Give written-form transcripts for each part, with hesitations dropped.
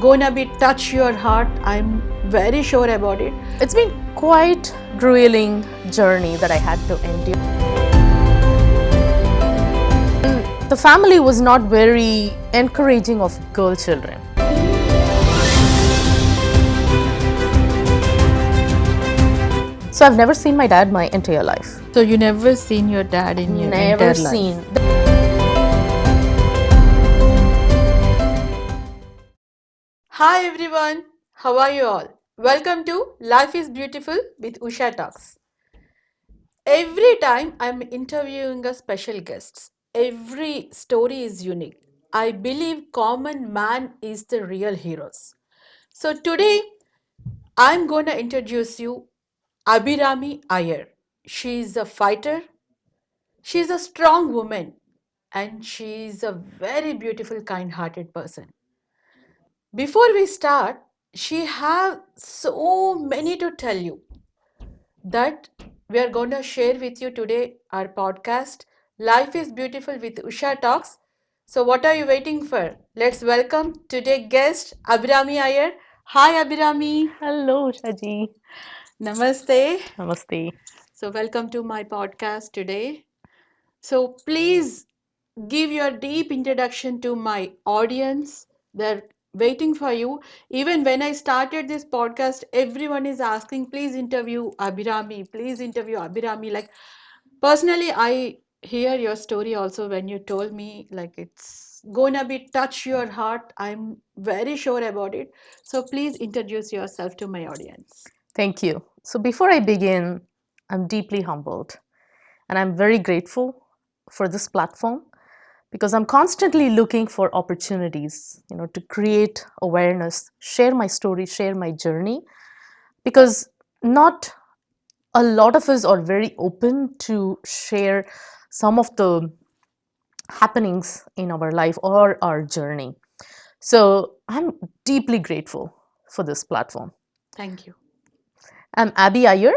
gonna be touch your heart. I'm very sure about it. It's been quite grueling journey that I had to endure. The family was not very encouraging of girl children. So I've never seen my dad my entire life. So you never seen your dad in your Never entire life? seen. Hi everyone, how are you all? Welcome to Life is Beautiful with Usha Talks. Every time I'm interviewing a special guest, every story is unique. I believe common man is the real heroes. So today I'm going to introduce you Abhirami Iyer. She is a fighter, she is a strong woman, and she is a very beautiful, kind-hearted person. Before we start, she have so many to tell you that we are going to share with you today our podcast Life is Beautiful with Usha Talks. So what are you waiting for? Let's welcome today's guest Abhirami Iyer. Hi Abhirami. Hello, Shaji. Namaste. Namaste. So welcome to my podcast today. So please give your deep introduction to my audience. They're waiting for you. Even when I started this podcast, everyone is asking, please interview Abhirami, please interview Abhirami. Like personally, I hear your story also when you told me like it's gonna be touch your heart. I'm very sure about it. So please introduce yourself to my audience. Thank you. So before I begin, I'm deeply humbled and I'm very grateful for this platform because I'm constantly looking for opportunities, to create awareness, share my story, share my journey, because not a lot of us are very open to share some of the happenings in our life or our journey. So I'm deeply grateful for this platform. Thank you. I'm Abby Iyer.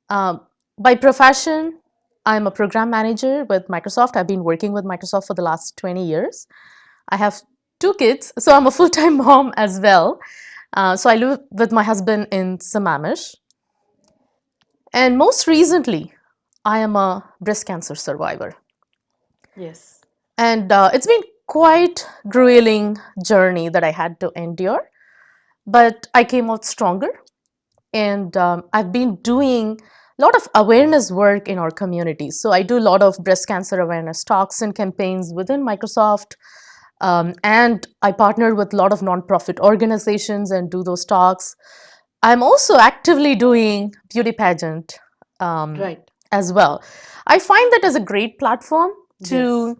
By profession, I'm a program manager with Microsoft. I've been working with Microsoft for the last 20 years. I have 2 kids, so I'm a full-time mom as well. So I live with my husband in Sammamish. And most recently, I am a breast cancer survivor. Yes. And it's been quite grueling journey that I had to endure, but I came out stronger. And I've been doing a lot of awareness work in our community. So I do a lot of breast cancer awareness talks and campaigns within Microsoft. And I partner with a lot of nonprofit organizations and do those talks. I'm also actively doing beauty pageant Right. as well. I find that as a great platform to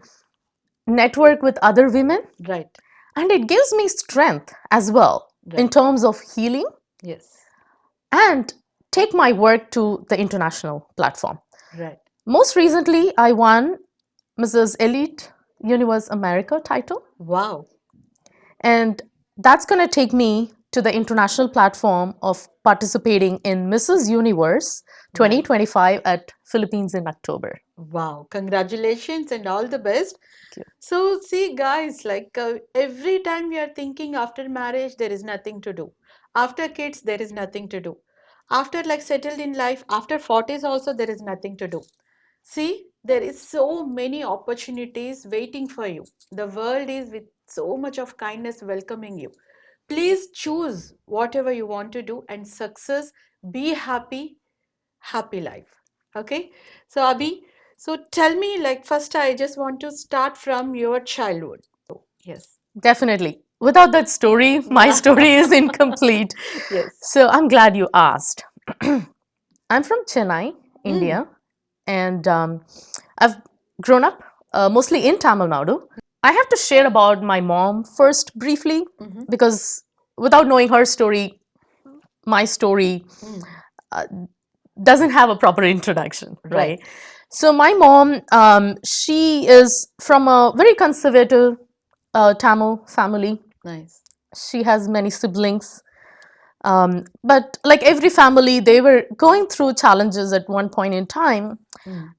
network with other women. Right. And it gives me strength as well in Right. terms of healing Yes. and take my work to the international platform. Right. Most recently, I won Mrs. Elite Universe America title. Wow. And that's going to take me to the international platform of participating in Mrs. Universe 2025 at Philippines in October. Wow. Congratulations and all the best. Thank you. So, see, guys, like every time we are thinking after marriage, there is nothing to do. After kids, there is nothing to do. After like settled in life, after 40s also, there is nothing to do. See, there is so many opportunities waiting for you. The world is with so much of kindness welcoming you. Please choose whatever you want to do and success, be happy, happy life. Okay. So, Abhi, so tell me, like, first, I just want to start from your childhood. So, yes. Definitely. Without that story, my story is incomplete. Yes. So I'm glad you asked. I'm from Chennai, India, and I've grown up mostly in Tamil Nadu. I have to share about my mom first briefly because without knowing her story, my story doesn't have a proper introduction, right? So my mom, she is from a very conservative Tamil family. Nice. She has many siblings. But like every family, they were going through challenges at one point in time.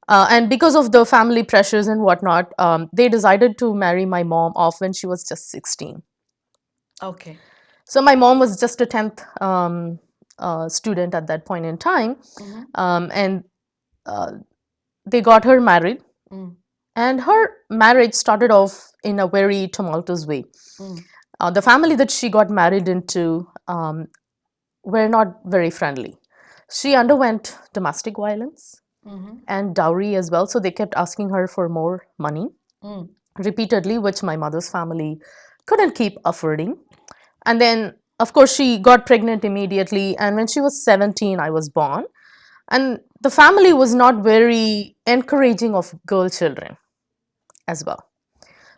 And because of the family pressures and whatnot, they decided to marry my mom off when she was just 16. Okay. So my mom was just a 10th student at that point in time, and uh, they got her married, and her marriage started off in a very tumultuous way. The family that she got married into were not very friendly. She underwent domestic violence and dowry as well, so they kept asking her for more money repeatedly, which my mother's family couldn't keep affording. And then, of course, she got pregnant immediately. And when she was 17, I was born. And the family was not very encouraging of girl children as well.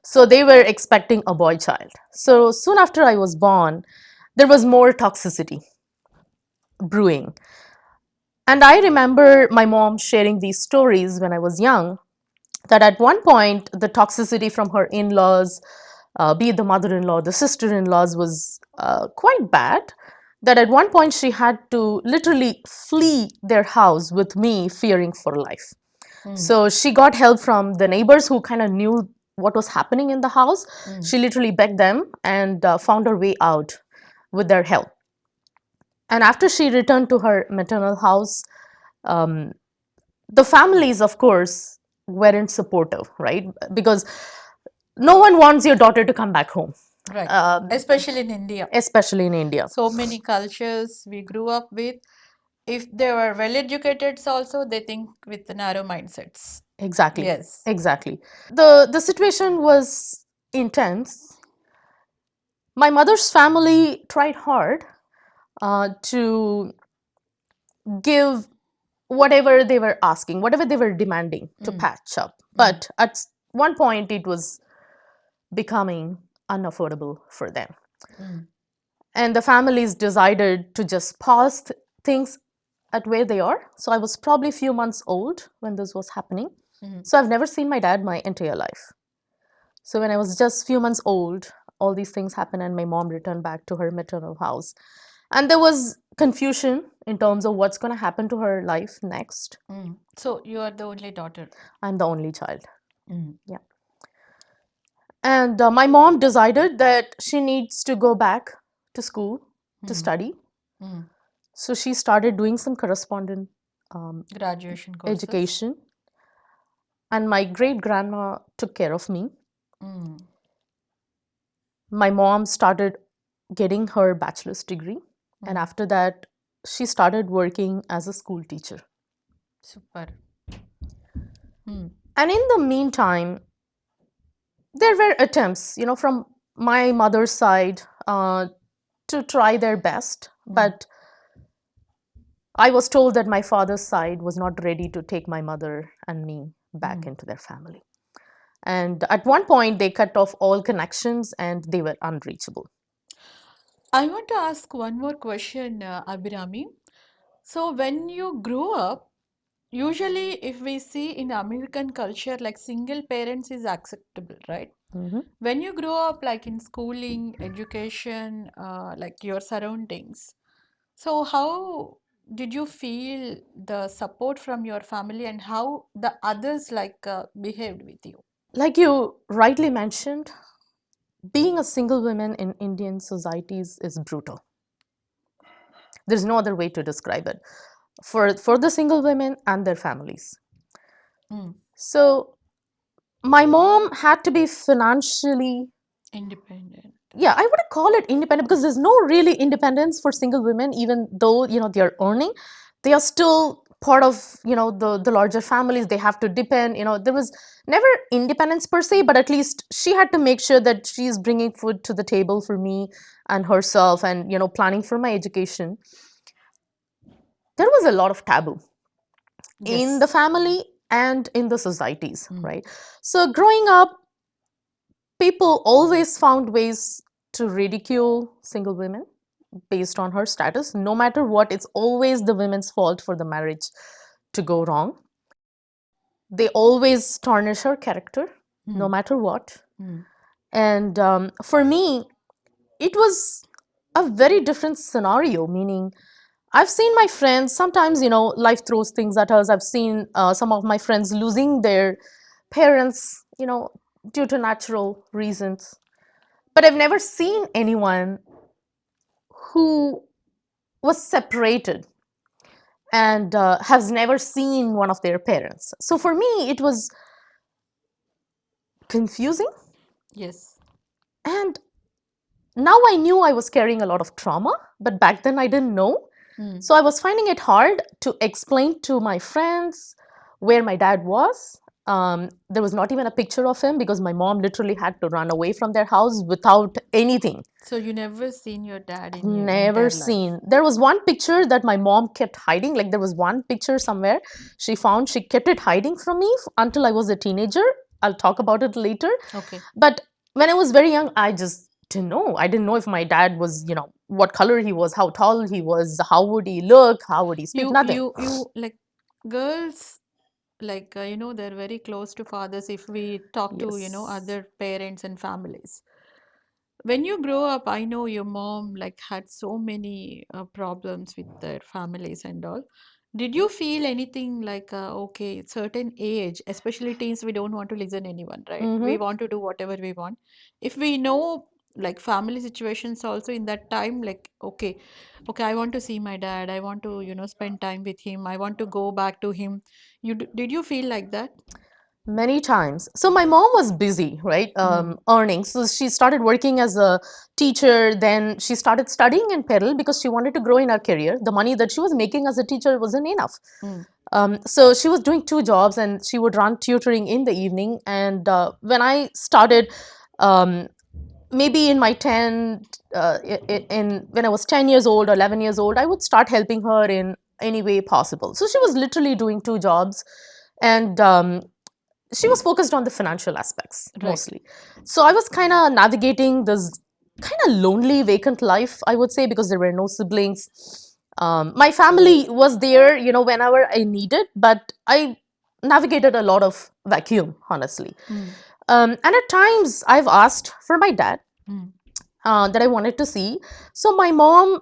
So they were expecting a boy child. So soon after I was born, there was more toxicity brewing. And I remember my mom sharing these stories when I was young, that at one point, the toxicity from her in laws, be it the mother in law, the sister in laws, was quite bad. That at one point, she had to literally flee their house with me, fearing for life. So she got help from the neighbors who kind of knew what was happening in the house. She literally begged them and found her way out with their help. And after she returned to her maternal house, um, the families, of course, weren't supportive, right? Because no one wants your daughter to come back home, Right. Especially in India. especially in India. So many cultures we grew up with. If they were well educated also, they think with narrow mindsets. Exactly. Yes. Exactly. The situation was intense. My mother's family tried hard to give whatever they were asking, whatever they were demanding to patch up. But at one point, it was becoming unaffordable for them. And the families decided to just pause things at where they are. So I was probably a few months old when this was happening. So I've never seen my dad my entire life. So when I was just a few months old, all these things happened, and my mom returned back to her maternal house. And there was confusion in terms of what's going to happen to her life next. So you are the only daughter. I'm the only child. Yeah. And my mom decided that she needs to go back to school to study. So she started doing some correspondent Graduation courses. education. And my great grandma took care of me. My mom started getting her bachelor's degree. And after that, she started working as a school teacher. Super. And in the meantime, there were attempts, from my mother's side to try their best. But I was told that my father's side was not ready to take my mother and me back into their family. And at one point, they cut off all connections and they were unreachable. I want to ask one more question, Abhirami. So when you grew up, usually if we see in American culture, like single parents is acceptable, right? When you grow up, like in schooling, education, like your surroundings, so how did you feel the support from your family and how the others like behaved with you? Like you rightly mentioned, being a single woman in Indian societies is brutal. There's no other way to describe it for the single women and their families. So my mom had to be financially Independent. yeah, I wouldn't call it independent because there's no really independence for single women, even though they are earning. They are still part of the larger families. They have to depend. There was never independence per se, but at least she had to make sure that she's bringing food to the table for me and herself, and planning for my education. There was a lot of taboo in the family and in the societies, right? So growing up, people always found ways to ridicule single women based on her status. No matter what, it's always the women's fault for the marriage to go wrong. They always tarnish her character, no matter what. And for me, it was a very different scenario, meaning I've seen my friends, sometimes, life throws things at us. I've seen some of my friends losing their parents, due to natural reasons. But I've never seen anyone who was separated and has never seen one of their parents. So for me, it was confusing. Yes. And now I knew I was carrying a lot of trauma, but back then I didn't know. So I was finding it hard to explain to my friends where my dad was. There was not even a picture of him because my mom literally had to run away from their house without anything. So you never seen your dad in your Never entire life. seen. There was one picture that my mom kept hiding. Like there was one picture somewhere she found, she kept it hiding from me until I was a teenager. I'll talk about it later. Okay. But when I was very young, I just didn't know. I didn't know if my dad was, what color he was, how tall he was, how would he look, how would he speak, nothing. You like girls, like they're very close to fathers if we talk to Yes. other parents and families. When you grow up, I know your mom like had so many problems with their families and all. Did you feel anything like okay, certain age, especially teens, we don't want to listen anyone, right? We Mm-hmm. want to do whatever we want. If we know like family situations also in that time, like okay, I want to see my dad. I want to spend time with him. I want to go back to him. Did you feel like that? Many times. So my mom was busy, right? Mm, Earning. So she started working as a teacher. Then she started studying in Peril because she wanted to grow in her career. The money that she was making as a teacher wasn't enough. mm, So she was doing two jobs and she would run tutoring in the evening. And when I started, um, maybe in my 10, when I was 10 years old or 11 years old, I would start helping her in any way possible. So she was literally doing two jobs. And she was focused on the financial aspects right. mostly. So I was kind of navigating this kind of lonely, vacant life, I would say, because there were no siblings. My family was there, whenever I needed, but I navigated a lot of vacuum, honestly. Mm, And at times, I've asked for my dad mm. that I wanted to see. So my mom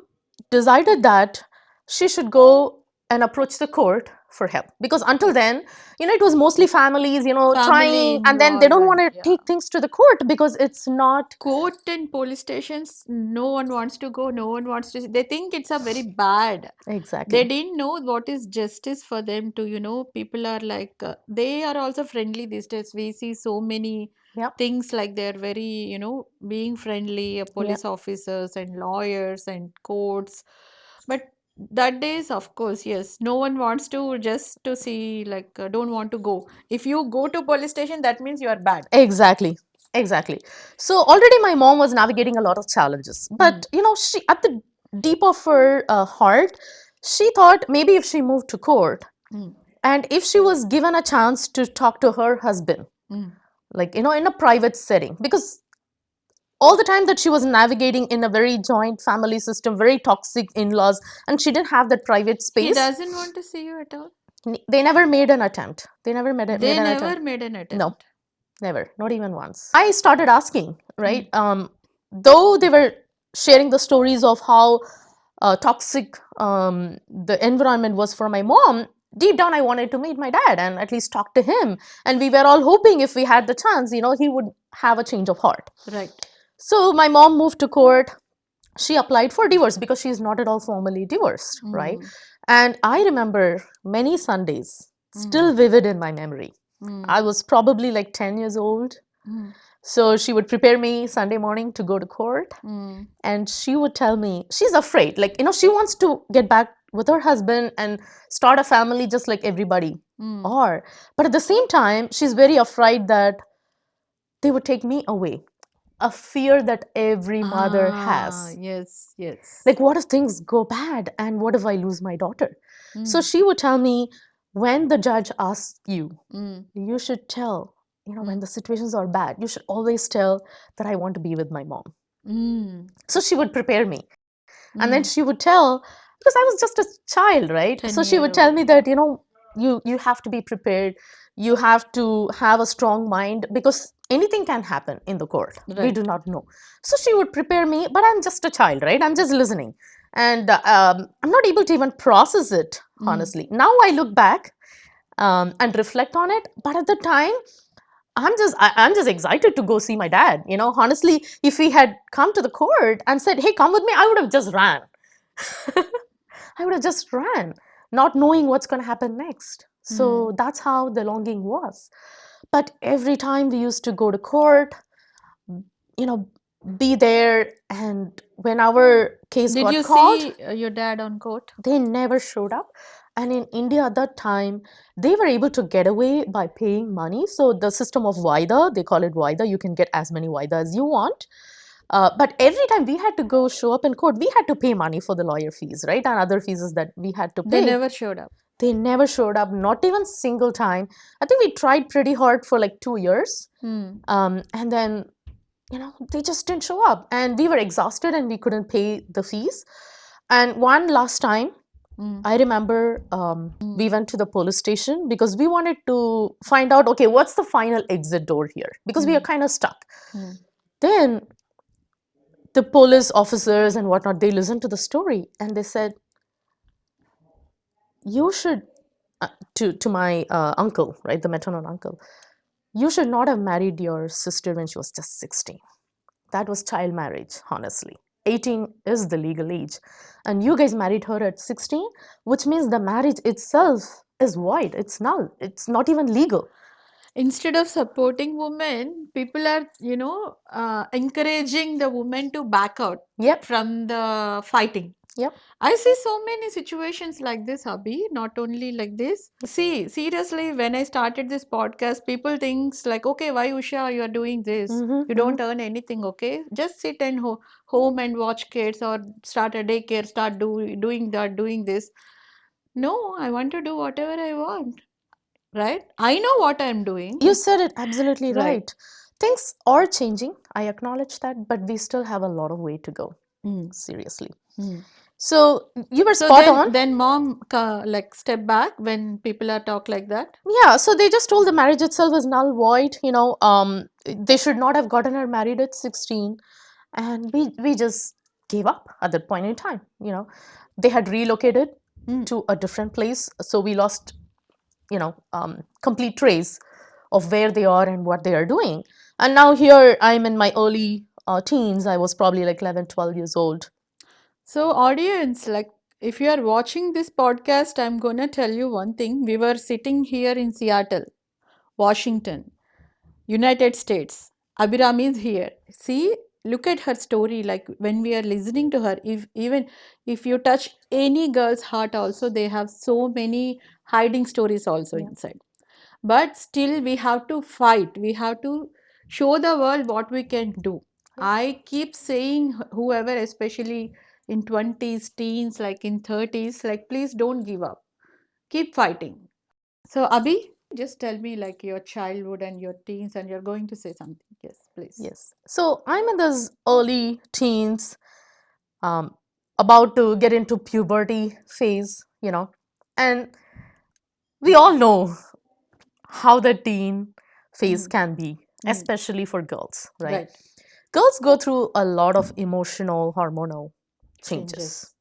decided that she should go and approach the court for help because until then, it was mostly families, Family trying, and then they don't want involvement, to yeah. take things to the court because it's not Court and police stations, no one wants to go, no one wants to. They think it's a very bad. They exactly. didn't know what is justice for them to, people are like, they are also friendly these days. We see so many Yeah, things like they're very, being friendly, yeah, police officers and lawyers and courts. But that days, of course, yes, no one wants to just to see, like, don't want to go. If you go to police station, that means you are bad. exactly. Exactly. So already my mom was navigating a lot of challenges, Mm, but she, at the deep of her heart, she thought maybe if she moved to court mm, and if she was given a chance to talk to her husband, mm. like in a private setting, because all the time that she was navigating in a very joint family system, very toxic in-laws, and she didn't have that private He space. doesn't want to see you at all. They never made an attempt. They never made They an attempt. never made an No, attempt. never, not even once. I started asking, Mm, right? Though they were sharing the stories of how toxic the environment was for my mom, deep down I wanted to meet my dad and at least talk to him. And we were all hoping if we had the chance, he would have a change of heart. right. So my mom moved to court. She applied for divorce because she's not at all formally divorced, right? Mm, And I remember many Sundays, mm, still vivid in my memory. mm, I was probably like 10 years old. mm, So she would prepare me Sunday morning to go to court. mm, And she would tell me she's afraid. Like, she wants to get back with her husband and start a family just like everybody mm. are. But at the same time, she's very afraid that they would take me away. A fear that every mother Ah, has. yes, yes. Like, what if things go bad and what if I lose my daughter? So Mm, she would tell me, when the judge asks you, mm, you should tell, when mm, the situations are bad, you should always tell that I want to be with my mom. mm, So she would prepare me. And then mm. she would tell, because I was just a child, right? So she 10-year would tell old. me that, you have to be prepared. You have to have a strong mind because anything can happen in the court. We do Right. not know. So she would prepare me, but I'm just a child, right? I'm just listening. And I'm not able to even process it, Mm, honestly. Now I look back and reflect on it. But at the time, I'm just excited to go see my dad. Honestly, if he had come to the court and said, "Hey, come with me," I would have just ran. I would have just ran, not knowing what's going to happen next. So that's how the longing was. But every time we used to go to court, you know, be there, and when our case Did got you called, see your dad on court? they never showed up. And in India at that time, they were able to get away by paying money. So the system of Vaida, they call it Vaida, you can get as many Vaida as you want. But every time we had to go show up in court, we had to pay money for the lawyer fees, right? And other fees that we had to They pay. never showed up. They never showed up, not even single time. I think we tried pretty hard for like 2 years. And then, they just didn't show up. And we were exhausted and we couldn't pay the fees. And one last time, I remember we went to the police station because we wanted to find out, okay, what's the final exit door here? Because we are kind of stuck. Then the police officers and whatnot, they listened to the story and they said, you should, to my uncle, right, the maternal uncle, you should not have married your sister when she was just 16. That was child marriage, honestly. 18 is the legal age. And you guys married her at 16, which means the marriage itself is void. It's null. It's not even legal. Instead of supporting women, people are, encouraging the women to back out Yep. from the fighting. Yep. I see so many situations like this, Abhi, not only like this. See, seriously, when I started this podcast, people thinks like, okay, why Usha, you are doing this? You don't earn anything, okay? Just sit and home and watch kids or start a daycare, start doing that, doing this. No, I want to do whatever I want, right? I know what I'm doing. You said it absolutely Right. right. Things are changing. I acknowledge that, but we still have a lot of way to go. Seriously. So you were So spot on. then mom like step back when people are talk like that. Yeah, so they just told the marriage itself is null void. They should not have gotten her married at 16, and we just gave up at that point in time. They had relocated to a different place, so we lost complete trace of where they are and what they are doing. And now here I'm in my early teens. I was probably like 11, 12 years old. So audience, like if you are watching this podcast, I'm gonna tell you one thing. We were sitting here in Seattle, Washington, United States. Abhirami is here. See, look at her story. Like when we are listening to her, if you touch any girl's heart, also they have so many hiding stories also inside. But still, we have to fight. We have to show the world what we can do. I keep saying, whoever, especially in 20s, teens, like in 30s, like please don't give up. Keep fighting. So, Abhi, just tell me like your childhood and your teens, and you're going to say something. Yes, please. Yes. So I'm in this early teens, um, about to get into puberty phase, and we all know how the teen phase can be, especially for girls, right? Right. Girls go through a lot of emotional, hormonal changes.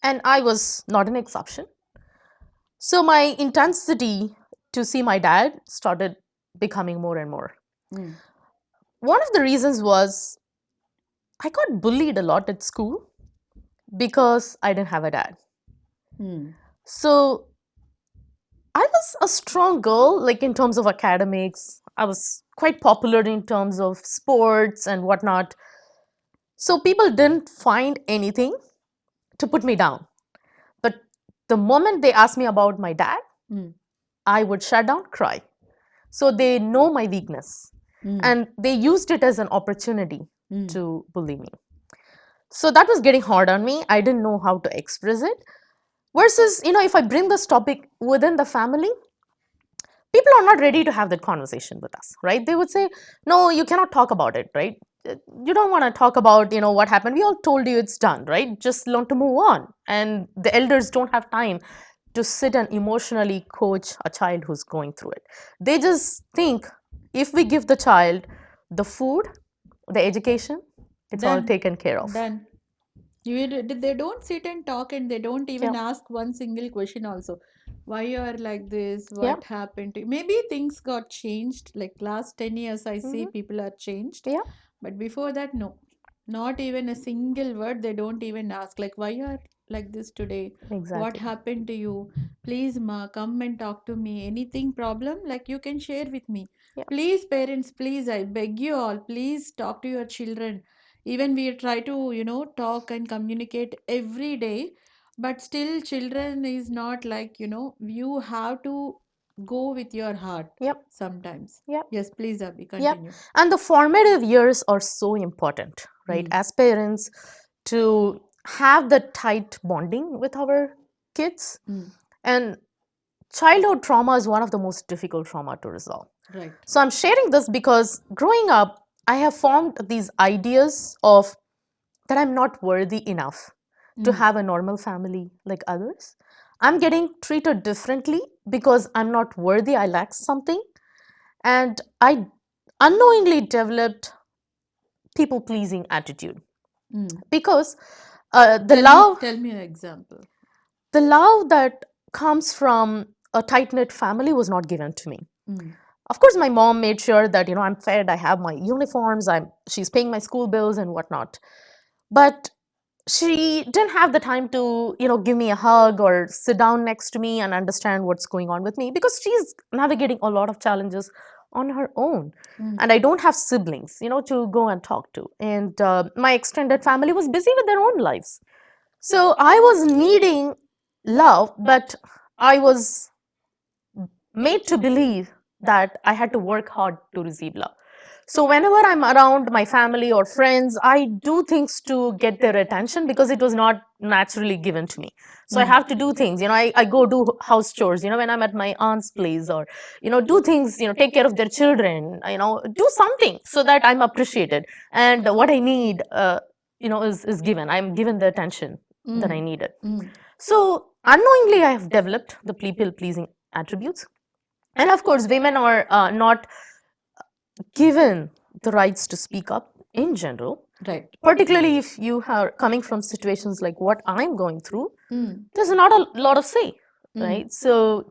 And I was not an exception. So my intensity to see my dad started becoming more and more. One of the reasons was I got bullied a lot at school because I didn't have a dad. So I was a strong girl, like in terms of academics. I was quite popular in terms of sports and whatnot. So people didn't find anything to put me down. But the moment they asked me about my dad, I would shut down, cry. So they know my weakness. And they used it as an opportunity to bully me. So that was getting hard on me. I didn't know how to express it. Versus, if I bring this topic within the family, people are not ready to have that conversation with us, right? They would say, no, you cannot talk about it, right? You don't want to talk about, what happened. We all told you it's done, right? Just learn to move on. And the elders don't have time to sit and emotionally coach a child who's going through it. They just think if we give the child the food, the education, it's all taken care of. Then they don't sit and talk, and they don't even ask one single question also. why you are like this, Yeah. what happened to you. Maybe things got changed, like last 10 years I see Hmm. people are changed, Yeah. but before that, no, not even a single word. They don't even ask, like, why you are like this today, what Exactly. happened to you, please ma come and talk to me, anything problem, like you can share with me. Yeah. Please parents, please, I beg you all, please talk to your children. Even we try to, talk and communicate every day, but still children is not like, you have to go with your heart Yep. sometimes. Yep. Yes, please, Abhi, Yep. continue. And the formative years are so important, right? Mm, As parents, to have the tight bonding with our kids. mm, And childhood trauma is one of the most difficult trauma to resolve. right. So I'm sharing this because growing up, I have formed these ideas of that I'm not worthy enough to Mm, have a normal family like others. I'm getting treated differently because I'm not worthy, I lack something. And I unknowingly developed people pleasing attitude mm. because Tell me, tell me an example. the love that comes from a tight knit family was not given to me. Mm, Of course, my mom made sure that I'm fed, I have my uniforms, she's paying my school bills and whatnot. But she didn't have the time to give me a hug or sit down next to me and understand what's going on with me because she's navigating a lot of challenges on her own, mm, and I don't have siblings to go and talk to, and my extended family was busy with their own lives. So I was needing love, but I was made to believe that I had to work hard to receive love. So whenever I'm around my family or friends, I do things to get their attention because it was not naturally given to me. So I mm, have to do things. I go do house chores, when I'm at my aunt's place, or, do things, take care of their children, do something so that I'm appreciated. And what I need, is given. I'm given the attention that I mm, needed. mm, So unknowingly, I have developed the people pleasing attributes. And of course, women are not given the rights to speak up in general, right. particularly if you are coming from situations like what I'm going through. Mm, There's not a lot of say, mm, right? So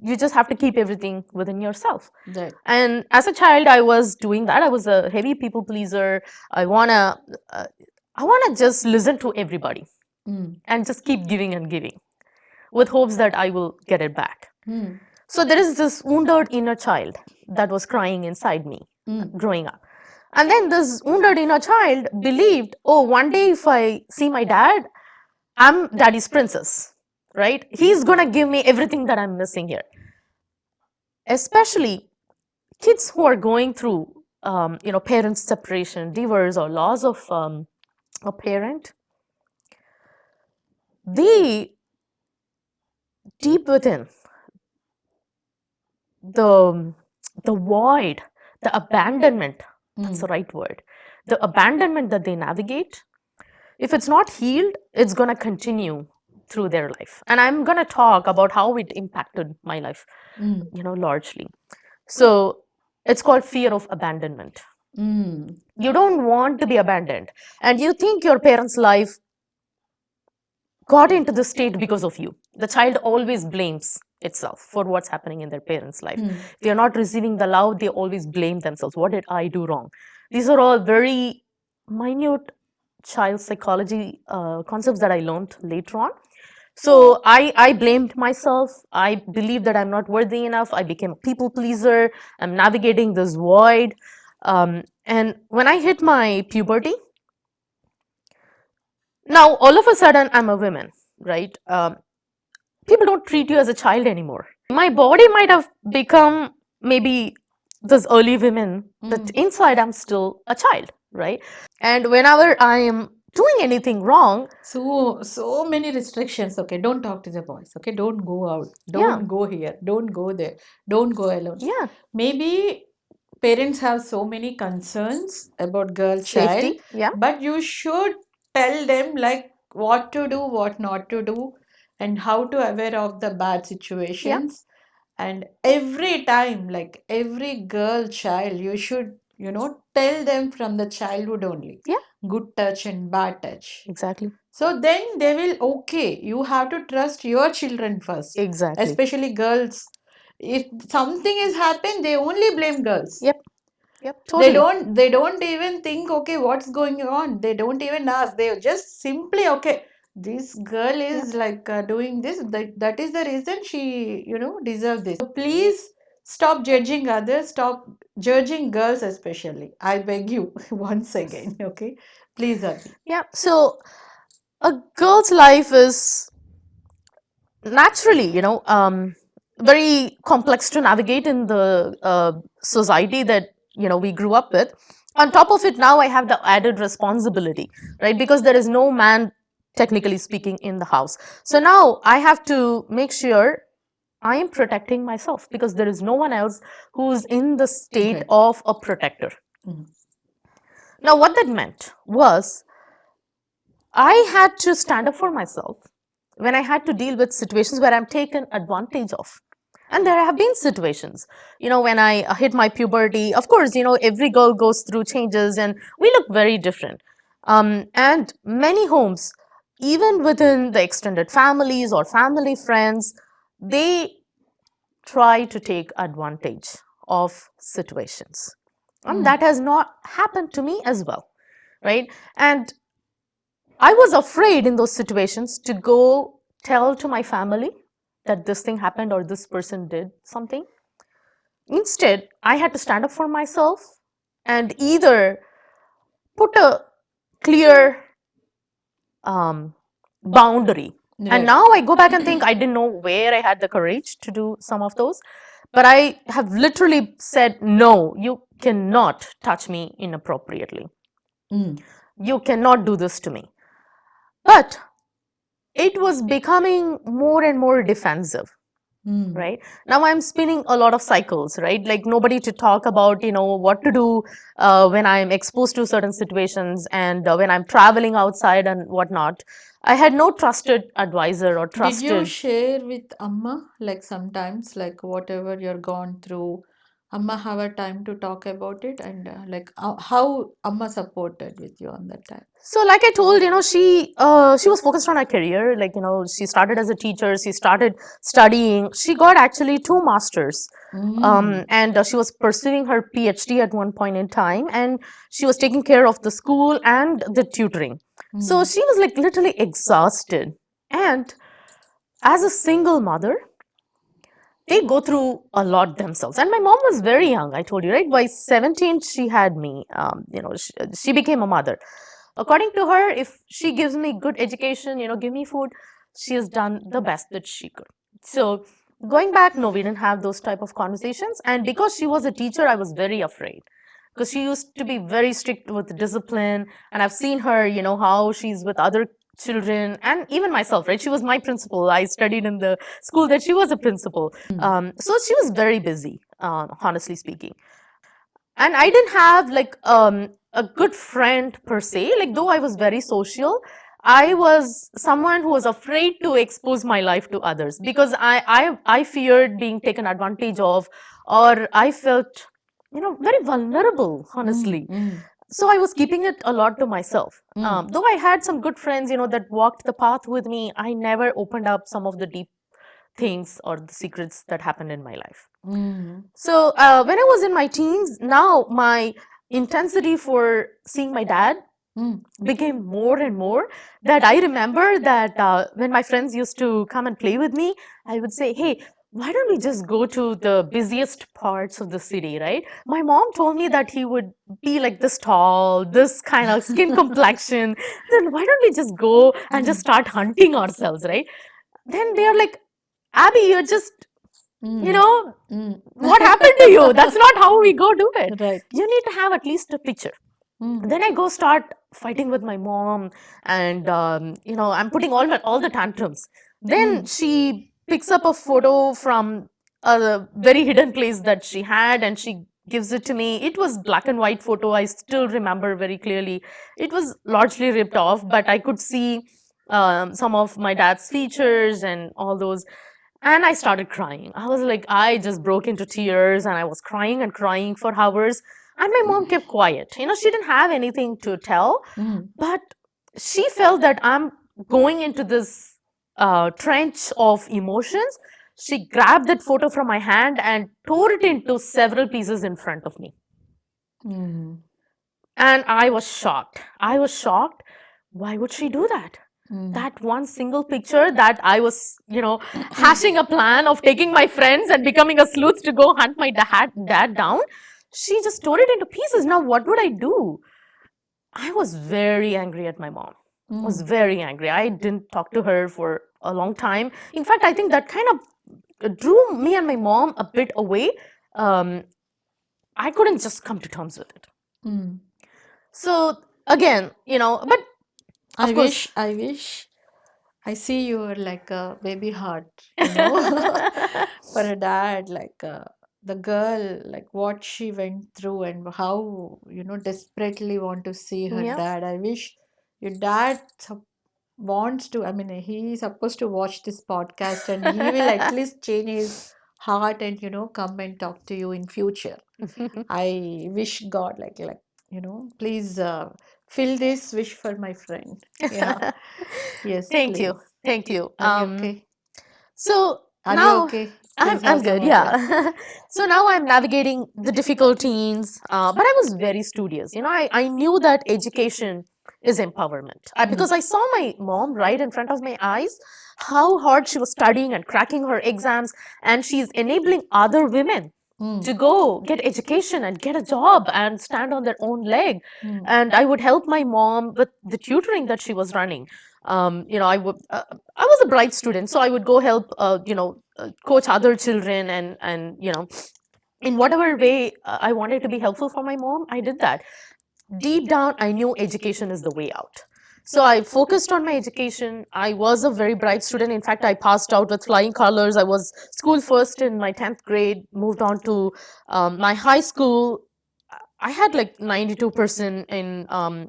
you just have to keep everything within yourself. right. And as a child, I was doing that. I was a heavy people pleaser. I wanna uh, I wanna just listen to everybody Mm, and just keep giving and giving with hopes that I will get it back. mm, So there is this wounded inner child that was crying inside me mm, growing up. And then this wounded inner child believed, oh, one day if I see my dad, I'm daddy's princess, right? He's gonna give me everything that I'm missing here. Especially kids who are going through, parents' separation, divorce, or loss of a parent, they deep within the the void, the abandonment, that's mm, the right word, the abandonment that they navigate, if it's not healed, it's going to continue through their life. And I'm going to talk about how it impacted my life, mm, largely. So it's called fear of abandonment. mm, You don't want to be abandoned, and you think your parents' life got into this state because of you. The child always blames itself for what's happening in their parents' life. mm, If they're not receiving the love, they always blame themselves. What did I do wrong? These are all very minute child psychology concepts that I learned later on. So I blamed myself. I believed that I'm not worthy enough. I became a people pleaser. I'm navigating this void. And when I hit my puberty, now all of a sudden I'm a woman, right? People don't treat you as a child anymore. My body might have become maybe this early women, but mm. inside I'm still a child, right? And whenever I am doing anything wrong, So many restrictions. Okay, don't talk to the boys. Okay, don't go out. yeah, Don't go here. Don't go there. Don't go alone. yeah, Maybe parents have so many concerns about girl child, safety, yeah, but you should tell them like what to do, what not to do, and how to aware of the bad yeah, situations. And every time, like every girl child, you should tell them from the childhood only. yeah, good touch and bad touch. Exactly. So then they will, okay, you have to trust your children first, Exactly. especially girls. If something has happened, they only blame girls. Yep. Yep. They Totally. don't even think, okay, what's going on? They don't even ask. They just simply, okay, this girl Yep. is like doing this. That is the reason she, deserve this. So please stop judging others. Stop judging girls, especially. I beg you once again. Okay, please, Abhi. Yeah. So a girl's life is naturally, very complex to navigate in the society that we grew up with. On top of it, now I have the added responsibility, right? Because there is no man, technically speaking, in the house. So now I have to make sure I am protecting myself because there is no one else who's in the state Okay. of a protector. Mhm. Now, what that meant was I had to stand up for myself when I had to deal with situations where I'm taken advantage of. And there have been situations, when I hit my puberty. Of course, every girl goes through changes and we look very different. And many homes, even within the extended families or family friends, they try to take advantage of situations. And that has not happened to me as well, right? And I was afraid in those situations to go tell to my family that this thing happened or this person did something. Instead, I had to stand up for myself and either put a clear boundary. And Right. now I go back and think I didn't know where I had the courage to do some of those. But I have literally said, no, you cannot touch me inappropriately. You cannot do this to me. But it was becoming more and more defensive. Right now I'm spinning a lot of cycles, right? Like nobody to talk about what to do when I'm exposed to certain situations and when I'm traveling outside and whatnot. I had no trusted advisor or Did you trusted. share with Amma, like sometimes, like whatever you're gone through, Amma have a time to talk about it, and like how Amma supported with you on that time? So, like I told, she was focused on her career. Like she started as a teacher. She started studying. She got actually 2 masters, and she was pursuing her PhD at one point in time. And she was taking care of the school and the tutoring. So she was like literally exhausted. And as a single mother, they go through a lot themselves. And my mom was very young, I told you, right? By 17, she had me. She became a mother. According to her, if she gives me good education, give me food, she has done the best that she could. So going back, no, we didn't have those type of conversations. And because she was a teacher, I was very afraid because she used to be very strict with discipline. And I've seen her, how she's with other children and even myself, right? She was my principal. I studied in the school that she was a principal. So she was very busy, honestly speaking. And I didn't have like a good friend per se. Like though I was very social, I was someone who was afraid to expose my life to others because I feared being taken advantage of, or I felt very vulnerable, honestly. So I was keeping it a lot to myself. Though I had some good friends, that walked the path with me, I never opened up some of the deep things or the secrets that happened in my life. So when I was in my teens, now my intensity for seeing my dad became more and more. That I remember that when my friends used to come and play with me, I would say, hey, why don't we just go to the busiest parts of the city, right? My mom told me that he would be like this tall, this kind of skin complexion. Then why don't we just go and just start hunting ourselves, right? Then they are like, Abby, you're just, what happened to you? That's not how we go do it. Right. You need to have at least a picture. Then I go start fighting with my mom, and I'm putting all the tantrums. Then she picks up a photo from a very hidden place that she had, and she gives it to me. It was black and white photo. I still remember very clearly. It was largely ripped off, but I could see some of my dad's features and all those. And I started crying. I was like, I just broke into tears and I was crying and crying for hours. And my mom kept quiet. She didn't have anything to tell, but she felt that I'm going into this trench of emotions. She grabbed that photo from my hand and tore it into several pieces in front of me. And I was shocked. I was shocked. Why would she do that? That one single picture that I was, hashing a plan of taking my friends and becoming a sleuth to go hunt my dad down. She just tore it into pieces. Now, what would I do? I was very angry at my mom. I was very angry. I didn't talk to her for a long time. In fact, I think that kind of drew me and my mom a bit away. I couldn't just come to terms with it. So again, but I wish I see you were like a baby heart, for a dad, like the girl, like what she went through and how, desperately want to see her Yeah. dad. I wish your dad wants to, I mean, he is supposed to watch this podcast and he will at least change his heart and, come and talk to you in future. I wish God, please fill this wish for my friend. Yeah. Yes, Thank please. you. Thank you. Are you okay? So Are you now okay? I'm Please have I'm some good, water. yeah. So now I'm navigating the difficult teens, but I was very studious. I knew that education is empowerment because I saw my mom right in front of my eyes, how hard she was studying and cracking her exams, and she's enabling other women to go get education and get a job and stand on their own leg. And I would help my mom with the tutoring that she was running. I was a bright student, so I would go help, coach other children, and in whatever way I wanted to be helpful for my mom, I did that. Deep down, I knew education is the way out. So I focused on my education. I was a very bright student. In fact, I passed out with flying colors. I was school first in my 10th grade, moved on to my high school. I had like 92% in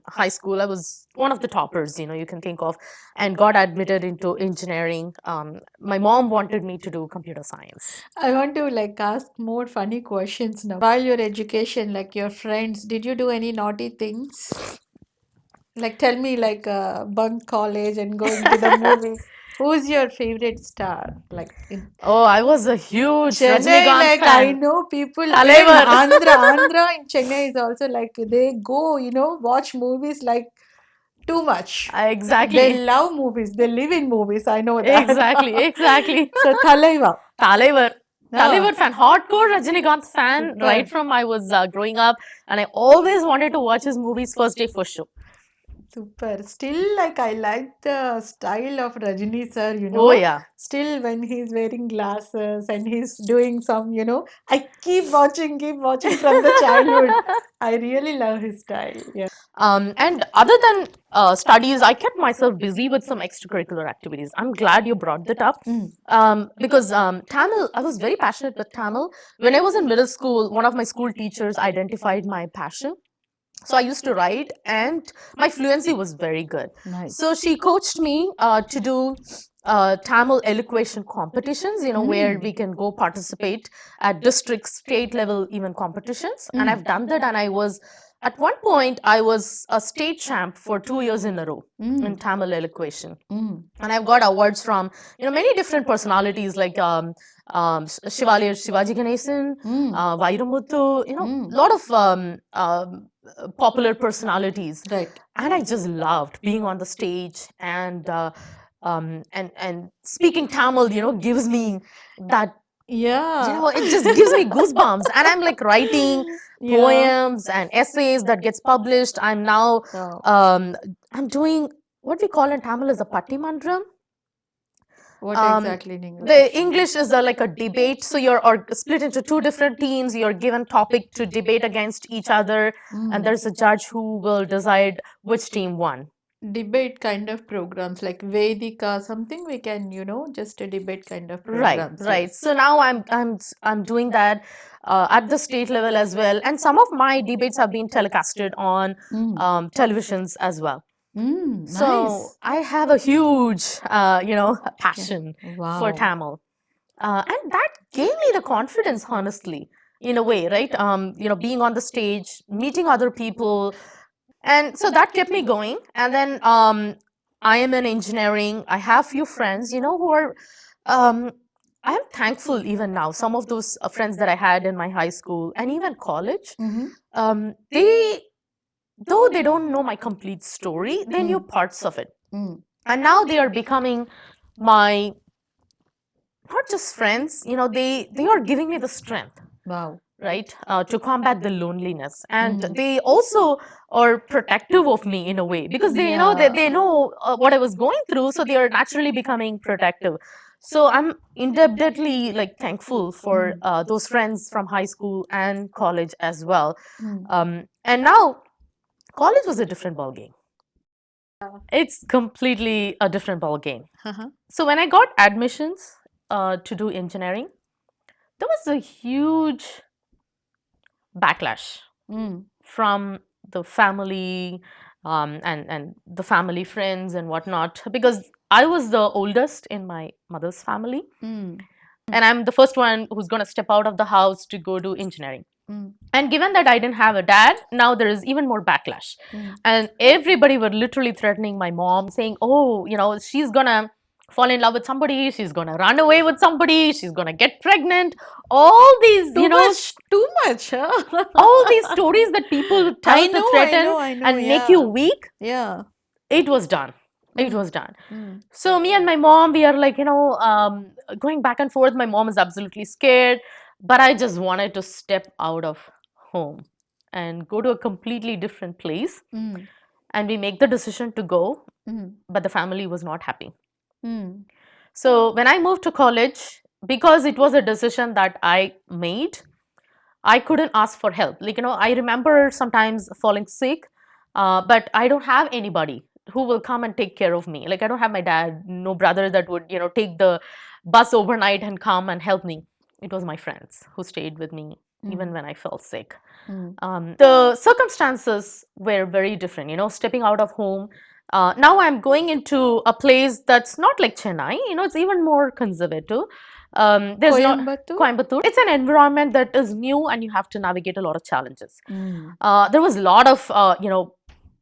high school. I was one of the toppers, you can think of, and got admitted into engineering. My mom wanted me to do computer science. I want to ask more funny questions now. While your education, like your friends, did you do any naughty things? Like tell me, bunk college and going to the movie. Who's your favorite star? Like in Oh, I was a huge Chennai, Rajinikanth I fan. know people, even தலைவர். Andhra in Chennai is also like they go, watch movies like too much. They Exactly. love movies. They live in movies. I know that. Exactly. So Thalaiva. தலைவர். Ah, தலைவர் fan, hardcore Rajinikanth fan right super. from I was growing up, and I always wanted to watch his movies first day first show. Super. Still, I like the style of Rajini sir, Oh yeah. Still, when he's wearing glasses and he's doing some, I keep watching from the childhood. I really love his style. Yeah. And other than studies, I kept myself busy with some extracurricular activities. I'm glad you brought that up because Tamil, I was very passionate with Tamil. When I was in middle school, one of my school teachers identified my passion. So I used to write, and my fluency was very good. Nice. So she coached me to do Tamil elocution competitions, where we can go participate at district, state level, even competitions. And I've done that, and at one point, I was a state champ for 2 years in a row in Tamil elocution. And I've got awards from, many different personalities like Shivaji Ganesan, Vairamuthu, lot of popular personalities. Right. And I just loved being on the stage and speaking Tamil, gives me that, Yeah. it just gives me goosebumps. And I'm like writing Yeah. poems and essays that gets published. I'm now, Oh. I'm doing what we call in Tamil is a pattimandram. What exactly in English? The English is like a debate. So you're split into two different teams. You're given topic to debate against each other, and there's a judge who will decide which team won. Debate kind of programs like Vedika, something we can, just a debate kind of Right, programs. right. Yes. So now I'm doing that at the state level as well, and some of my debates have been telecasted on televisions as well. So Nice. I have a huge, passion for Wow. Tamil, and that gave me the confidence, honestly. in a way, right? Being on the stage, meeting other people, and so that kept me going. And then I am in engineering. I have few friends, who are. Um, I am thankful even now. Some of those friends that I had in my high school and even college, they though they don't know my complete story, they knew parts of it, and now they are becoming my not just friends. They are giving me the strength, Wow. right, to combat the loneliness, and they also are protective of me in a way, because they know what I was going through, so they are naturally becoming protective. So I'm indebtedly like thankful for those friends from high school and college as well. And now college was a different ball game. It's completely a different ball game. Uh-huh. So when I got admissions to do engineering, there was a huge backlash from the family, and the family friends and whatnot, because I was the oldest in my mother's family, and I'm the first one who's going to step out of the house to go do engineering. And given that I didn't have a dad, now there is even more backlash. And everybody were literally threatening my mom, saying, oh, she's gonna fall in love with somebody, she's gonna run away with somebody, she's gonna get pregnant. All these, Too much, huh? all these stories that people would tell to threaten I know, and make you weak. Yeah. It was done. It was done. So me and my mom, we are like, going back and forth. My mom is absolutely scared, but I just wanted to step out of home and go to a completely different place. And we make the decision to go, but the family was not happy. So when I moved to college, because it was a decision that I made, I couldn't ask for help. Like, I remember sometimes falling sick, but I don't have anybody who will come and take care of me. Like, I don't have my dad, no brother that would, take the bus overnight and come and help me. It was my friends who stayed with me even when I fell sick. The circumstances were very different, stepping out of home. Now I'm going into a place that's not like Chennai, it's even more conservative. There's not Coimbatore? Coimbatore. It's an environment that is new and you have to navigate a lot of challenges. There was a lot of,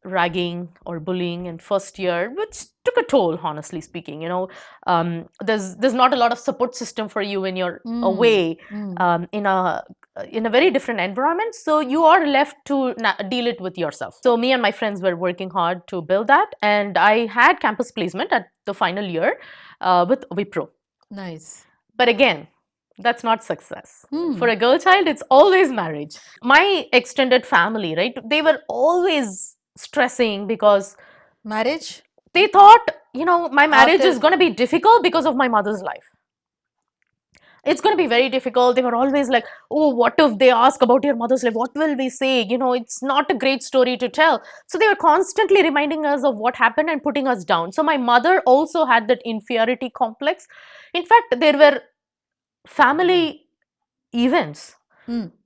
ragging or bullying in first year, which took a toll, honestly speaking. There's not a lot of support system for you when you're away, in a very different environment, so you are left to deal it with yourself. So me and my friends were working hard to build that, and I had campus placement at the final year with Wipro. Nice. But again, that's not success. For a girl child, it's always marriage. My extended family, right, they were always stressing because Marriage? they thought, my marriage After- is going to be difficult because of my mother's life. It's going to be very difficult. They were always like, oh, what if they ask about your mother's life? What will we say? It's not a great story to tell. So they were constantly reminding us of what happened and putting us down. So my mother also had that inferiority complex. In fact, there were family events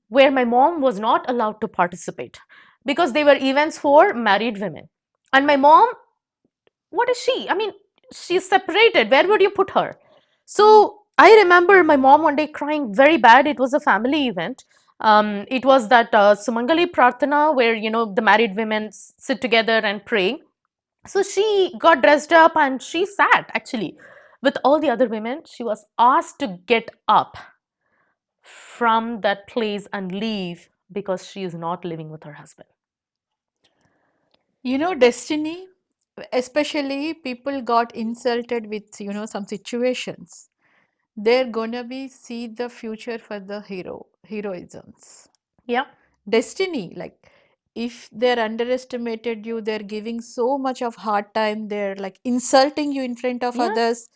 where my mom was not allowed to participate because they were events for married women. And my mom, what is she? I mean, she's separated. Where would you put her? So I remember my mom one day crying very bad. It was a family event. It was that Sumangali Prarthana where, the married women sit together and pray. So she got dressed up and she sat actually with all the other women. She was asked to get up from that place and leave because she is not living with her husband. Destiny, especially people got insulted with, some situations. They're gonna be see the future for the heroisms. Yeah. Destiny, like if they're underestimated you, they're giving so much of hard time, they're like insulting you in front of Yeah. others.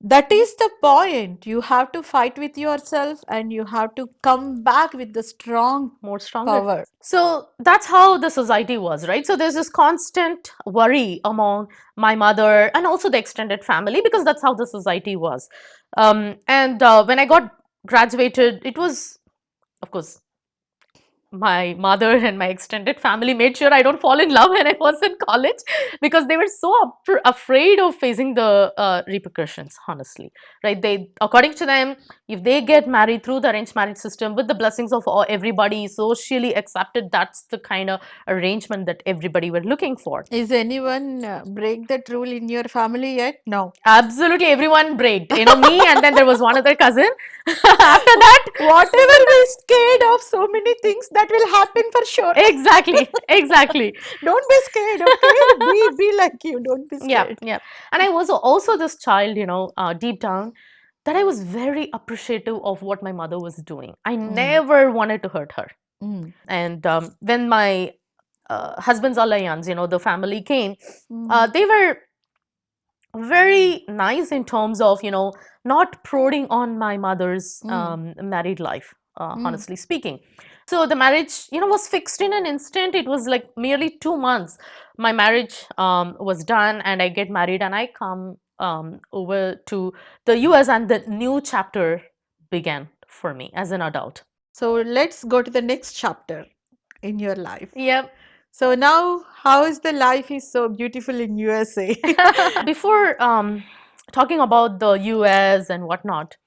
That is the point. You have to fight with yourself and you have to come back with the More stronger power. So that's how the society was, right? So there's this constant worry among my mother and also the extended family because that's how the society was. And when I got graduated, it was, of course, my mother and my extended family made sure I don't fall in love when I was in college, because they were so afraid of facing the repercussions, honestly. Right? They, according to them, if they get married through the arranged marriage system with the blessings of everybody, socially accepted, that's the kind of arrangement that everybody were looking for. Is anyone break that rule in your family yet? No. Absolutely everyone braved, me, and then there was one other cousin. After that, Whatever we scared of, so many things that will happen for sure. exactly, exactly. Don't be scared, okay? Be like you. Don't be Yeah, scared. yeah. And I was also this child, deep down, that I was very appreciative of what my mother was doing. I Mm. never wanted to hurt her. Mm. And when my husband's alliance, the family came, Mm. they were very nice in terms of, not prodding on my mother's Mm. married life, Mm. honestly speaking. So the marriage, was fixed in an instant. It was like merely 2 months. My marriage was done, and I get married, and I come over to the US, and the new chapter began for me as an adult. So let's go to the next chapter in your life. Yep. So now, how is the life is so beautiful in USA? Before talking about the US and whatnot,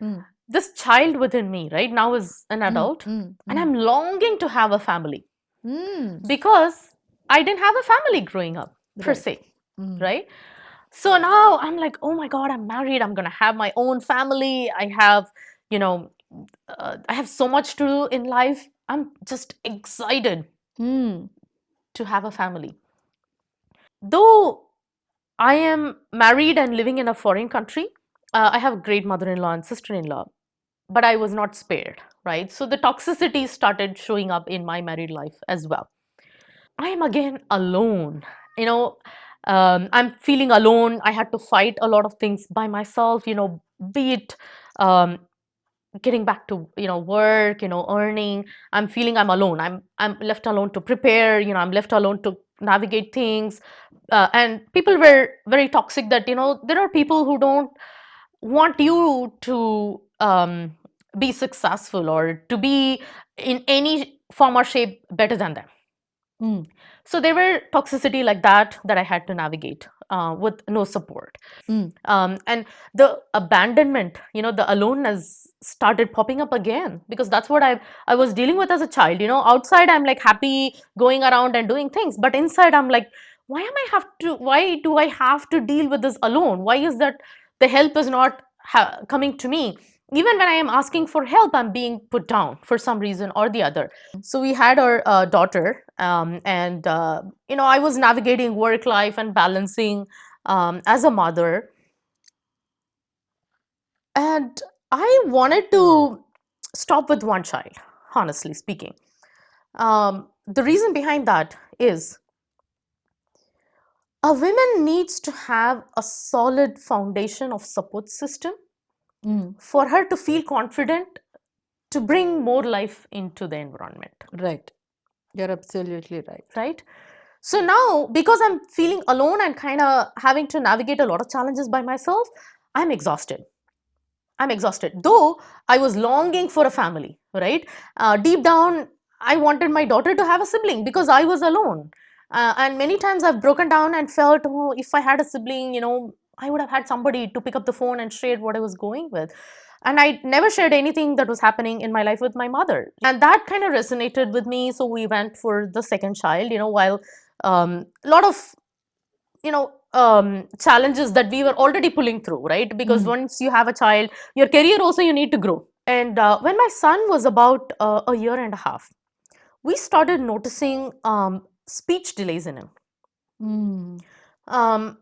Mm. this child within me right now is an Mm. adult, Mm. and Mm. I'm longing to have a family, Mm. because I didn't have a family growing up, per Right. se, Mm. right? So now I'm like, oh my God, I'm married. I'm going to have my own family. You know, I have so much to do in life. I'm just excited Mm. to have a family. Though I am married and living in a foreign country, I have a great mother in law and sister in law, but I was not spared, right? So the toxicity started showing up in my married life as well. I am again alone. You know, I'm feeling alone. I had to fight a lot of things by myself, be it um, getting back to work, earning. I'm feeling I'm alone. I'm left alone to prepare. I'm left alone to navigate things. And people were very toxic. That there are people who don't want you to be successful or to be in any form or shape better than them. Mm. So there were toxicity like that I had to navigate with no support. Mm. And the abandonment, the aloneness started popping up again, because that's what I was dealing with as a child. Outside I'm like happy going around and doing things, but inside I'm like, why do I have to deal with this alone? Why is that the help is not coming to me? Even when I am asking for help, I'm being put down for some reason or the other. So we had our daughter, and I was navigating work life and balancing as a mother, and I wanted to stop with one child, honestly speaking. The reason behind that is a woman needs to have a solid foundation of support system Mm. for her to feel confident to bring more life into the environment, Right. You're absolutely right. right? So now, because I'm feeling alone and kind of having to navigate a lot of challenges by myself, I'm exhausted. I'm exhausted. Though I was longing for a family, right? Deep down, I wanted my daughter to have a sibling because I was alone. And many times I've broken down and felt, oh, if I had a sibling, I would have had somebody to pick up the phone and share what I was going with. And I never shared anything that was happening in my life with my mother. And that kind of resonated with me. So we went for the second child, while a lot of challenges that we were already pulling through, right? Because Mm. once you have a child, your career also you need to grow. And when my son was about a year and a half, we started noticing speech delays in him. Mm. um,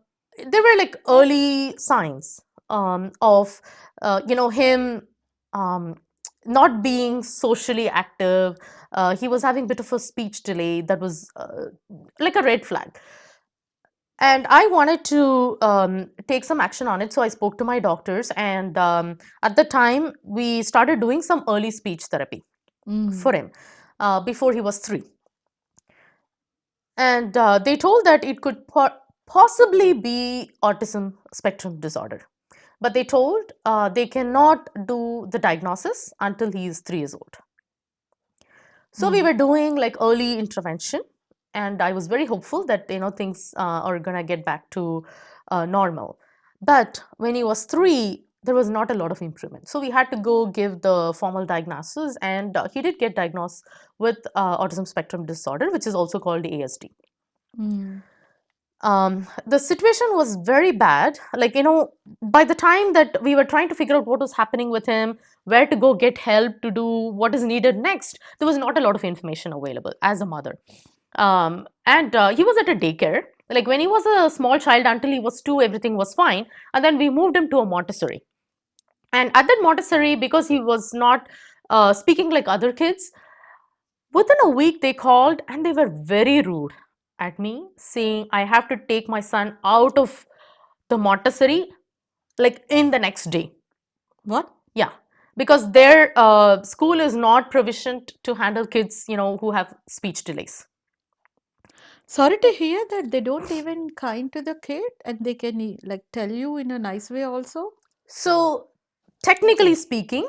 there were like early signs of him um, not being socially active. He was having a bit of a speech delay that was like a red flag, and I wanted to take some action on it. So I spoke to my doctors, and at the time we started doing some early speech therapy Mm. for him before he was 3. And they told that it could possibly be autism spectrum disorder, but they told they cannot do the diagnosis until he is 3 years old. So we were doing like early intervention, and I was very hopeful that things are gonna get back to normal. But when he was 3, there was not a lot of improvement. So we had to go give the formal diagnosis, and he did get diagnosed with autism spectrum disorder, which is also called ASD. Mm. The situation was very bad. Like, by the time that we were trying to figure out what was happening with him, where to go get help to do what is needed next, there was not a lot of information available as a mother. And he was at a daycare. Like, when he was a small child, until he was 2, everything was fine. And then we moved him to a Montessori. And at that Montessori, because he was not speaking like other kids, within a week, they called and they were very rude at me, saying I have to take my son out of the Montessori like in the next day. What? Yeah, because their school is not provisioned to handle kids, who have speech delays. Sorry to hear that they don't even kind to the kid and they can like tell you in a nice way also. So, technically speaking,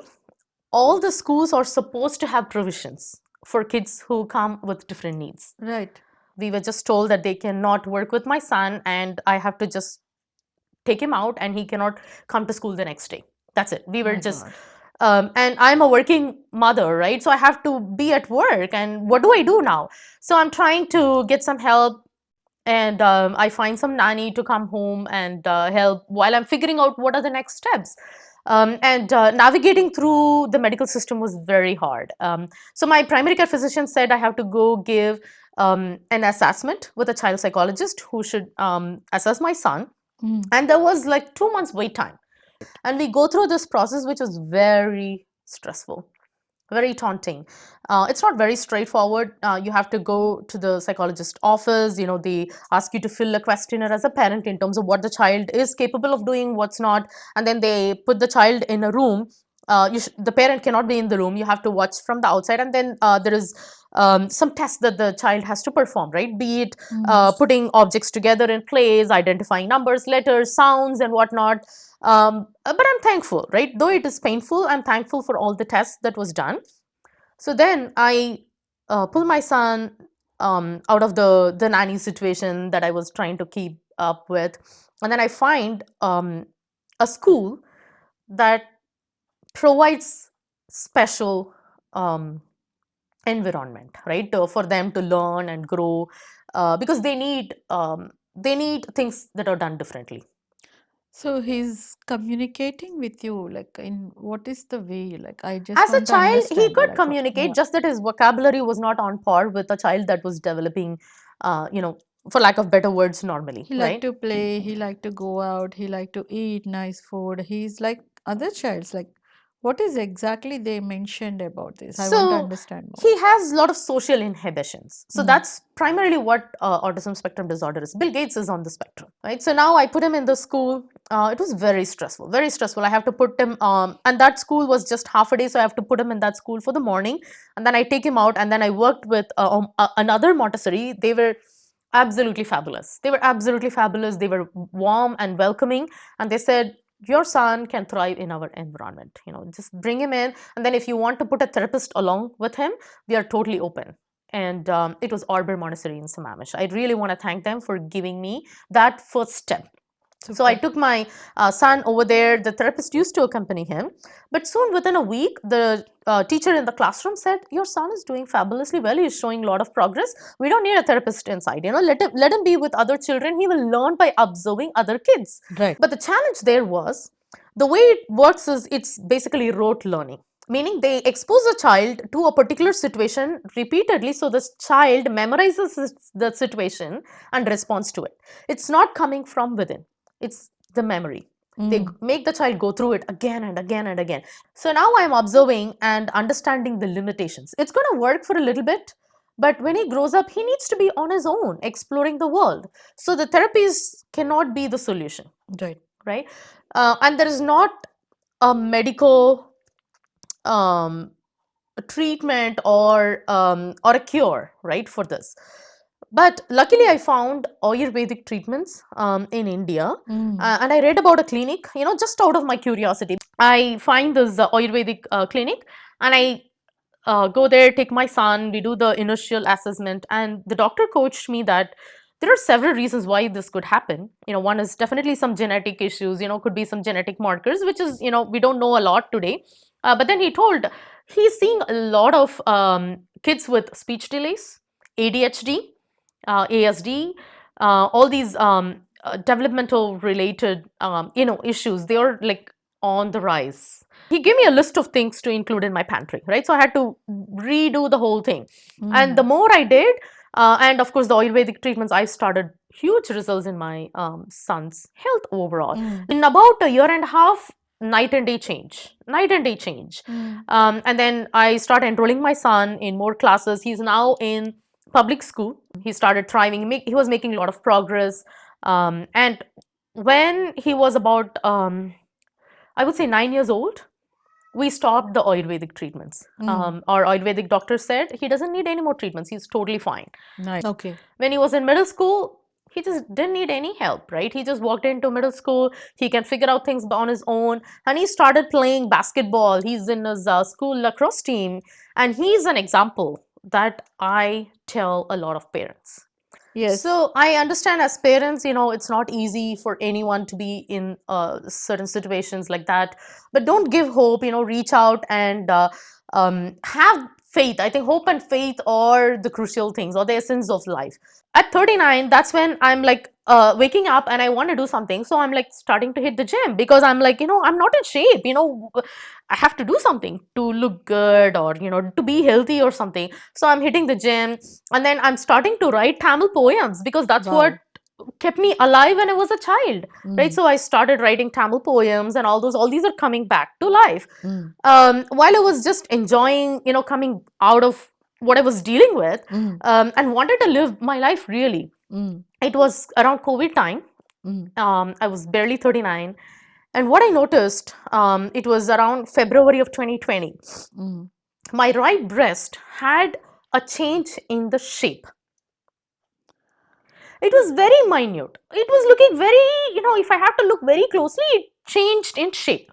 all the schools are supposed to have provisions for kids who come with different needs. Right. We were just told that they cannot work with my son, and I have to just take him out, and he cannot come to school the next day. That's it. We were My just, God. and I'm a working mother, right? So I have to be at work, and what do I do now? So I'm trying to get some help, and I find some nanny to come home and help while I'm figuring out what are the next steps. And navigating through the medical system was very hard. So my primary care physician said I have to go give an assessment with a child psychologist who should assess my son. Mm. And there was like 2 months wait time. And we go through this process, which was very stressful, very taunting. It's not very straightforward. You have to go to the psychologist office. They ask you to fill a questionnaire as a parent in terms of what the child is capable of doing, what's not, and then they put the child in a room. The parent cannot be in the room. You have to watch from the outside, and then there is some tests that the child has to perform, right? Be it putting objects together in place, identifying numbers, letters, sounds, and whatnot. But I'm thankful, right? Though it is painful, I'm thankful for all the tests that was done. So then I pull my son out of the nanny situation that I was trying to keep up with, and then I find a school that provides special environment, right, for them to learn and grow, because they need things that are done differently. So he's communicating with you, like in what is the way? Like I just As a want to child, he understand, could like communicate, yeah. just that his vocabulary was not on par with a child that was developing, uh, you know, for lack of better words, normally, He like right? to play, he like to go out, he like to eat nice food. He's like other childs. Like what is exactly they mentioned about this? I want to So understand more. he has a lot of social inhibitions. So Mm. that's primarily what autism spectrum disorder is. Bill Gates is on the spectrum, right? So now I put him in the school. It was very stressful, very stressful. I have to put him, and that school was just half a day, so I have to put him in that school for the morning, and then I take him out, and then I worked with another Montessori. They were absolutely fabulous. They were absolutely fabulous. They were warm and welcoming, and they said, your son can thrive in our environment. Just bring him in, and then if you want to put a therapist along with him, we are totally open. And it was Arbor Montessori in Sammamish. I really want to thank them for giving me that first step. So I Super. took my son over there. The therapist used to accompany him, but soon within a week, the teacher in the classroom said, your son is doing fabulously well. He's showing a lot of progress. We don't need a therapist inside. Let him be with other children. He will learn by observing other kids. Right. But the challenge there was, the way it works is it's basically rote learning, meaning they expose a child to a particular situation repeatedly, so this child memorizes the situation and responds to it. It's not coming from within, it's the memory. They Mm. make the child go through it again and again and again. So now I'm observing and understanding the limitations. It's going to work for a little bit, but when he grows up, he needs to be on his own, exploring the world. So the therapies cannot be the solution, Right. right? And there is not a medical treatment or a cure, right, for this. But luckily, I found Ayurvedic treatments in India, Mm. and I read about a clinic. Just out of my curiosity, I find this Ayurvedic clinic, and I go there, take my son, we do the initial assessment, and the doctor coached me that there are several reasons why this could happen. One is definitely some genetic issues, could be some genetic markers, which is, we don't know a lot today. But then he told he's seeing a lot of kids with speech delays, ADHD, ASD, all these developmental related, issues. They are like on the rise. He gave me a list of things to include in my pantry, right? So I had to redo the whole thing. And the more I did, and of course, the Ayurvedic treatments, I started huge results in my son's health overall. In about a year and a half, night and day change, night and day change. And then I started enrolling my son in more classes. He's now in public school. He started thriving. He was making a lot of progress. And when he was about, I would say, 9 years old, we stopped the Ayurvedic treatments. Our Ayurvedic doctor said he doesn't need any more treatments. He's totally fine. Okay. When he was in middle school, he just didn't need any help, right? He just walked into middle school. He can figure out things on his own. And he started playing basketball. He's in his school lacrosse team. And he's an example that I tell a lot of parents. Yes. So I understand as parents, it's not easy for anyone to be in certain situations like that. But don't give hope, reach out and have faith. I think hope and faith are the crucial things or the essence of life. At 39, that's when I'm like waking up and I want to do something. So I'm like starting to hit the gym because I'm like, I'm not in shape, I have to do something to look good or, to be healthy or something. So I'm hitting the gym and then I'm starting to write Tamil poems because that's what kept me alive when I was a child, right? So I started writing Tamil poems and all these are coming back to life. While I was just enjoying, coming out of what I was dealing with and wanted to live my life really. It was around COVID time. I was barely 39. And what I noticed, it was around February of 2020. My right breast had a change in the shape. It was very minute. It was looking very, if I have to look very closely, it changed in shape.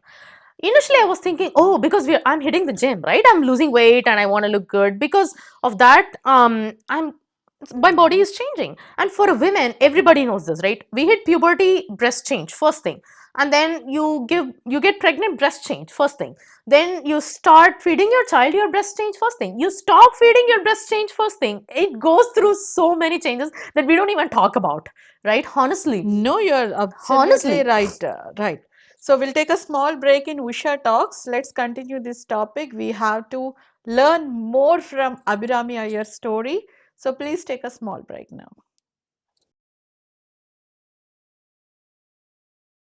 Initially, I was thinking, oh, because I'm hitting the gym, right? I'm losing weight and I want to look good. Because of that, my body is changing. And for a woman, everybody knows this, right? We hit puberty, breast change, first thing. And then you get pregnant, breast change, first thing. Then you start feeding your child, your breast change, first thing. You stop feeding your breast change, first thing. It goes through so many changes that we don't even talk about, right? Honestly. No, you're absolutely Honestly. right. Right. So we'll take a small break in Usha Talks. Let's continue this topic. We have to learn more from Abhirami Iyer's story. So please take a small break now.